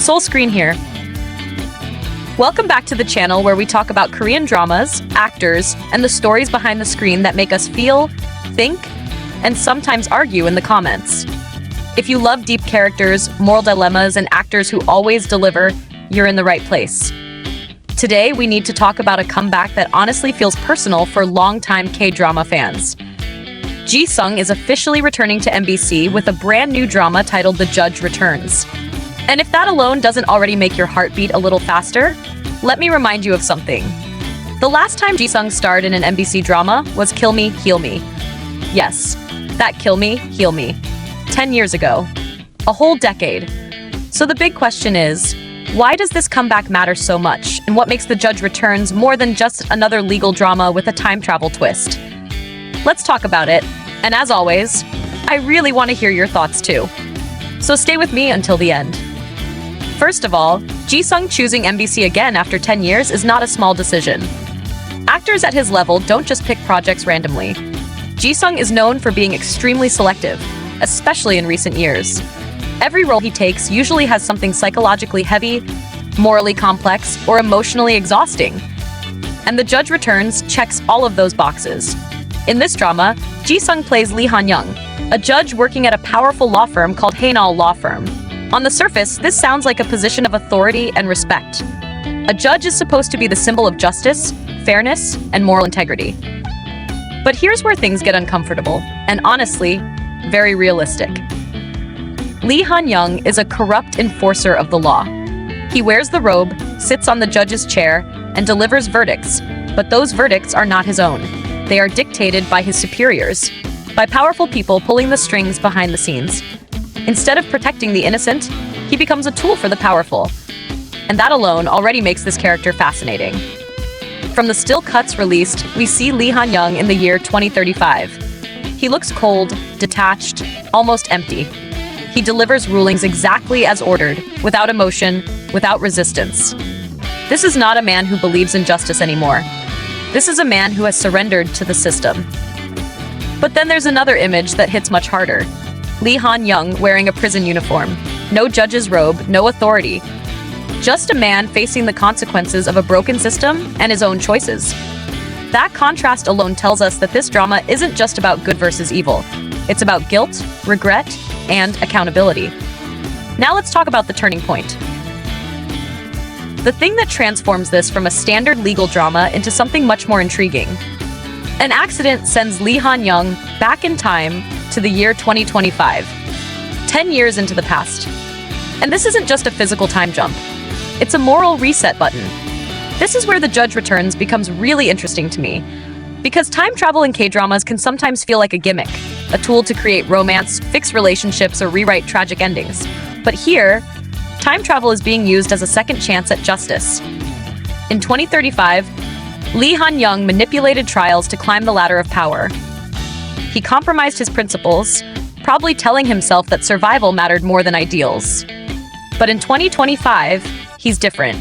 Soul Screen here. Welcome back to the channel where we talk about Korean dramas, actors, and the stories behind the screen that make us feel, think, and sometimes argue in the comments. If you love deep characters, moral dilemmas, and actors who always deliver, you're in the right place. Today, we need to talk about a comeback that honestly feels personal for longtime K-drama fans. Ji-sung is officially returning to MBC with a brand new drama titled The Judge Returns. And if that alone doesn't already make your heart beat a little faster, let me remind you of something. The last time Ji-sung starred in an MBC drama was Kill Me, Heal Me. Yes, that Kill Me, Heal Me. 10 years ago. A whole decade. So the big question is, why does this comeback matter so much, and what makes The Judge Returns more than just another legal drama with a time travel twist? Let's talk about it, and as always, I really want to hear your thoughts too. So stay with me until the end. First of all, Ji-sung choosing MBC again after 10 years is not a small decision. Actors at his level don't just pick projects randomly. Ji-sung is known for being extremely selective, especially in recent years. Every role he takes usually has something psychologically heavy, morally complex, or emotionally exhausting. And The Judge Returns checks all of those boxes. In this drama, Ji-sung plays Lee Han-young, a judge working at a powerful law firm called Haenal Law Firm. On the surface, this sounds like a position of authority and respect. A judge is supposed to be the symbol of justice, fairness, and moral integrity. But here's where things get uncomfortable, and honestly, very realistic. Lee Han-young is a corrupt enforcer of the law. He wears the robe, sits on the judge's chair, and delivers verdicts, but those verdicts are not his own. They are dictated by his superiors, by powerful people pulling the strings behind the scenes. Instead of protecting the innocent, he becomes a tool for the powerful. And that alone already makes this character fascinating. From the still cuts released, we see Lee Han-young in the year 2035. He looks cold, detached, almost empty. He delivers rulings exactly as ordered, without emotion, without resistance. This is not a man who believes in justice anymore. This is a man who has surrendered to the system. But then there's another image that hits much harder. Lee Han-young wearing a prison uniform. No judge's robe, no authority. Just a man facing the consequences of a broken system and his own choices. That contrast alone tells us that this drama isn't just about good versus evil. It's about guilt, regret, and accountability. Now let's talk about the turning point. The thing that transforms this from a standard legal drama into something much more intriguing. An accident sends Lee Han-young back in time to the year 2025, 10 years into the past. And this isn't just a physical time jump. It's a moral reset button. This is where The Judge Returns becomes really interesting to me, because time travel in K-dramas can sometimes feel like a gimmick, a tool to create romance, fix relationships, or rewrite tragic endings. But here, time travel is being used as a second chance at justice. In 2035, Lee Han-young manipulated trials to climb the ladder of power. He compromised his principles, probably telling himself that survival mattered more than ideals. But in 2025, he's different.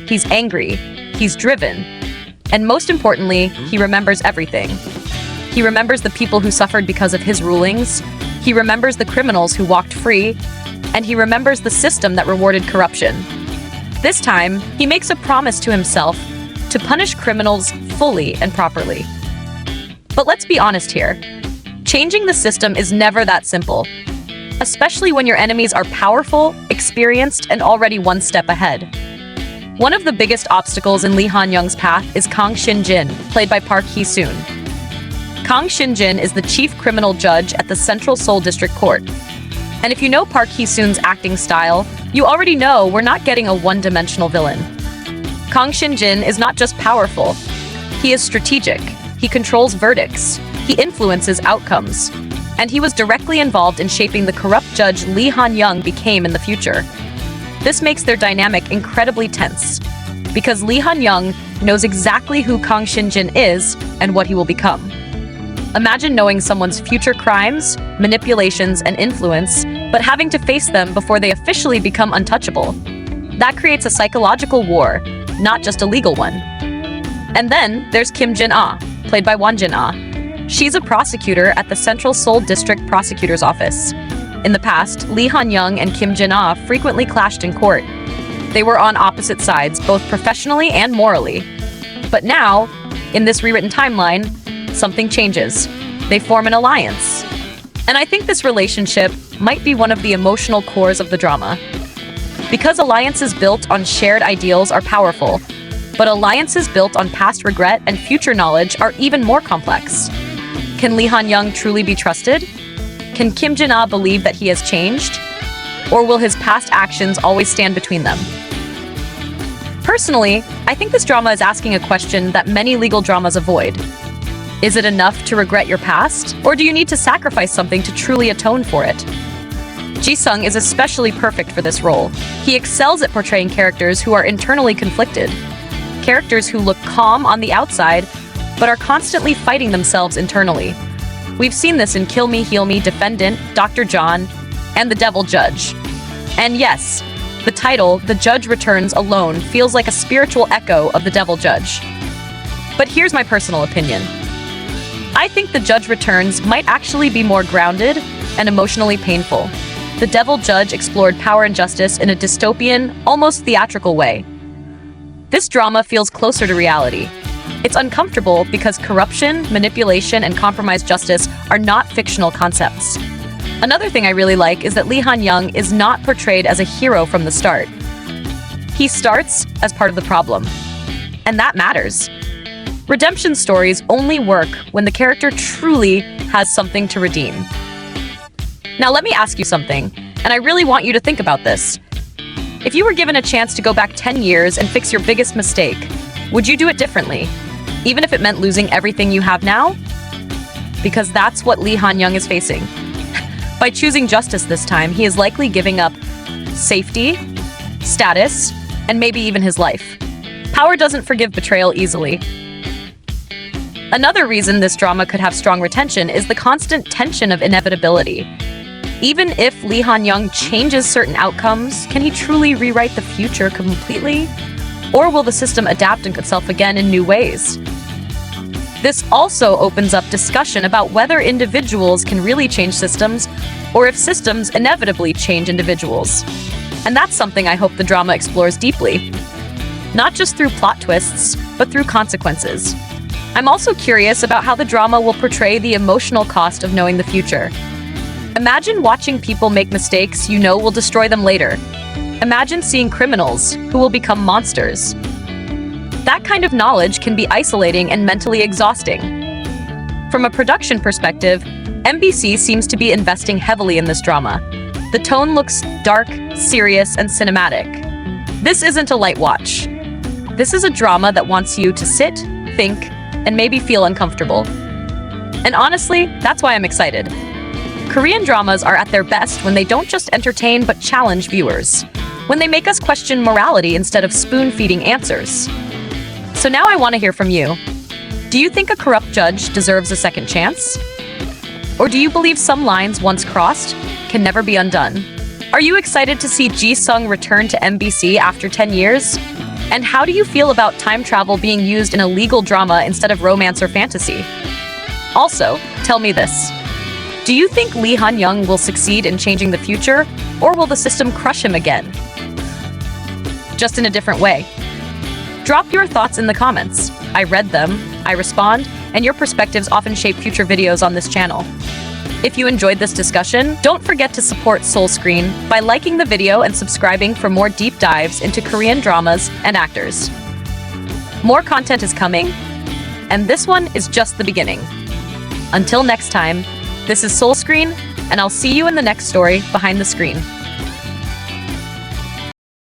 He's angry, he's driven, and most importantly, he remembers everything. He remembers the people who suffered because of his rulings, he remembers the criminals who walked free, and he remembers the system that rewarded corruption. This time, he makes a promise to himself to punish criminals fully and properly. But let's be honest here. Changing the system is never that simple, especially when your enemies are powerful, experienced, and already one step ahead. One of the biggest obstacles in Lee Han-young's path is Kang Shin-jin, played by Park Hee-soon. Kang Shin-jin is the chief criminal judge at the Central Seoul District Court. And if you know Park Hee-soon's acting style, you already know we're not getting a one-dimensional villain. Kang Shin-jin is not just powerful. He is strategic. He controls verdicts. He influences outcomes. And he was directly involved in shaping the corrupt judge Lee Han-young became in the future. This makes their dynamic incredibly tense, because Lee Han-young knows exactly who Kang Shin-jin is and what he will become. Imagine knowing someone's future crimes, manipulations, and influence, but having to face them before they officially become untouchable. That creates a psychological war, not just a legal one. And then there's Kim Jin-ah, played by Won Jin-ah. She's a prosecutor at the Central Seoul District Prosecutor's Office. In the past, Lee Han-young and Kim Jin-ah frequently clashed in court. They were on opposite sides, both professionally and morally. But now, in this rewritten timeline, something changes. They form an alliance. And I think this relationship might be one of the emotional cores of the drama. Because alliances built on shared ideals are powerful, but alliances built on past regret and future knowledge are even more complex. Can Lee Han-young truly be trusted? Can Kim Jin-ah believe that he has changed? Or will his past actions always stand between them? Personally, I think this drama is asking a question that many legal dramas avoid. Is it enough to regret your past? Or do you need to sacrifice something to truly atone for it? Ji-sung is especially perfect for this role. He excels at portraying characters who are internally conflicted. Characters who look calm on the outside, but are constantly fighting themselves internally. We've seen this in Kill Me, Heal Me, Defendant, Dr. John, and The Devil Judge. And yes, the title, The Judge Returns, alone feels like a spiritual echo of The Devil Judge. But here's my personal opinion. I think The Judge Returns might actually be more grounded and emotionally painful. The Devil Judge explored power and justice in a dystopian, almost theatrical way. This drama feels closer to reality. It's uncomfortable because corruption, manipulation, and compromised justice are not fictional concepts. Another thing I really like is that Lee Han-young is not portrayed as a hero from the start. He starts as part of the problem. And that matters. Redemption stories only work when the character truly has something to redeem. Now let me ask you something, and I really want you to think about this. If you were given a chance to go back 10 years and fix your biggest mistake, would you do it differently? Even if it meant losing everything you have now? Because that's what Lee Han-young is facing. By choosing justice this time, he is likely giving up safety, status, and maybe even his life. Power doesn't forgive betrayal easily. Another reason this drama could have strong retention is the constant tension of inevitability. Even if Lee Han-young changes certain outcomes, can he truly rewrite the future completely? Or will the system adapt itself again in new ways? This also opens up discussion about whether individuals can really change systems, or if systems inevitably change individuals. And that's something I hope the drama explores deeply. Not just through plot twists, but through consequences. I'm also curious about how the drama will portray the emotional cost of knowing the future. Imagine watching people make mistakes you know will destroy them later. Imagine seeing criminals who will become monsters. That kind of knowledge can be isolating and mentally exhausting. From a production perspective, MBC seems to be investing heavily in this drama. The tone looks dark, serious, and cinematic. This isn't a light watch. This is a drama that wants you to sit, think, and maybe feel uncomfortable. And honestly, that's why I'm excited. Korean dramas are at their best when they don't just entertain but challenge viewers. When they make us question morality instead of spoon-feeding answers. So now I want to hear from you. Do you think a corrupt judge deserves a second chance? Or do you believe some lines once crossed can never be undone? Are you excited to see Ji-sung return to MBC after 10 years? And how do you feel about time travel being used in a legal drama instead of romance or fantasy? Also, tell me this. Do you think Lee Han-young will succeed in changing the future, or will the system crush him again? Just in a different way. Drop your thoughts in the comments. I read them, I respond, and your perspectives often shape future videos on this channel. If you enjoyed this discussion, don't forget to support Soul Screen by liking the video and subscribing for more deep dives into Korean dramas and actors. More content is coming, and this one is just the beginning. Until next time, this is Soul Screen, and I'll see you in the next story behind the screen.